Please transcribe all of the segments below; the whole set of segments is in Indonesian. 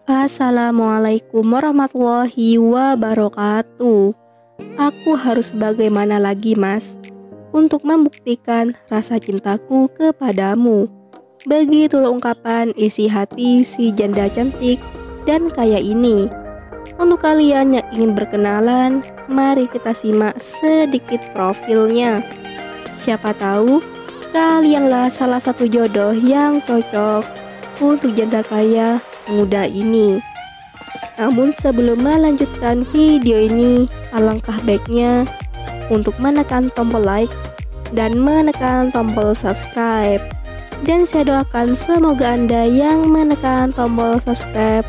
Assalamualaikum warahmatullahi wabarakatuh. Aku harus bagaimana lagi, Mas, untuk membuktikan rasa cintaku kepadamu. Begitulah ungkapan isi hati si janda cantik dan kaya ini. Untuk kalian yang ingin berkenalan, mari kita simak sedikit profilnya. Siapa tahu kalianlah salah satu jodoh yang cocok untuk janda kaya muda ini. Namun sebelum melanjutkan video ini, alangkah baiknya untuk menekan tombol like dan menekan tombol subscribe. Dan saya doakan semoga Anda yang menekan tombol subscribe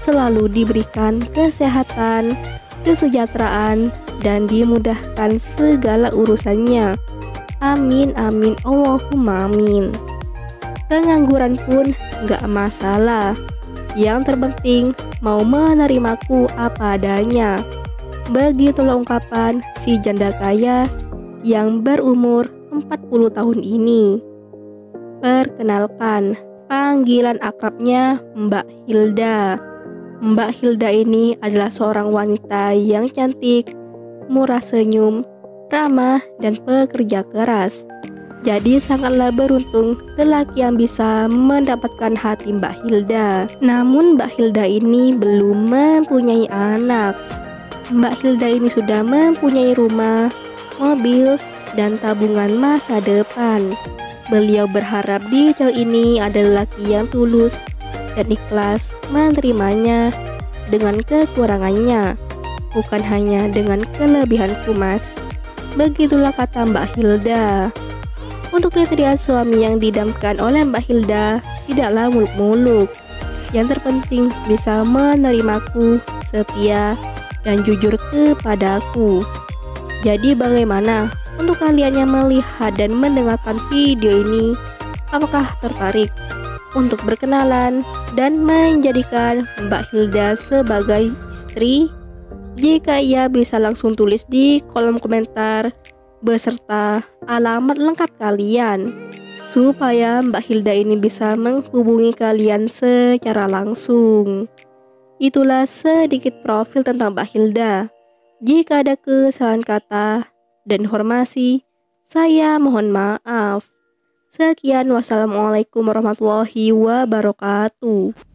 selalu diberikan kesehatan, kesejahteraan, dan dimudahkan segala urusannya. Amin amin Allahumma amin. Pengangguran pun gak masalah. Yang terpenting mau menerimaku apa adanya. Begitulah ungkapan si janda kaya yang berumur 40 tahun ini. Perkenalkan, panggilan akrabnya Mbak Hilda. Mbak Hilda ini adalah seorang wanita yang cantik, murah senyum, ramah, dan pekerja keras. Jadi sangatlah beruntung lelaki yang bisa mendapatkan hati Mbak Hilda. Namun Mbak Hilda ini belum mempunyai anak. Mbak Hilda ini sudah mempunyai rumah, mobil, dan tabungan masa depan. Beliau berharap detail ini adalah lelaki yang tulus dan ikhlas menerimanya dengan kekurangannya, bukan hanya dengan kelebihanku, Mas. Begitulah kata Mbak Hilda. Untuk kriteria suami yang didamkan oleh Mbak Hilda tidaklah muluk-muluk. Yang terpenting bisa menerimaku, setia, dan jujur kepadaku. Jadi bagaimana untuk kalian yang melihat dan mendengarkan video ini? Apakah tertarik untuk berkenalan dan menjadikan Mbak Hilda sebagai istri? Jika iya, bisa langsung tulis di kolom komentar beserta alamat lengkap kalian supaya Mbak Hilda ini bisa menghubungi kalian secara langsung. Itulah sedikit profil tentang Mbak Hilda. Jika ada kesalahan kata dan informasi, saya mohon maaf. Sekian, wassalamualaikum warahmatullahi wabarakatuh.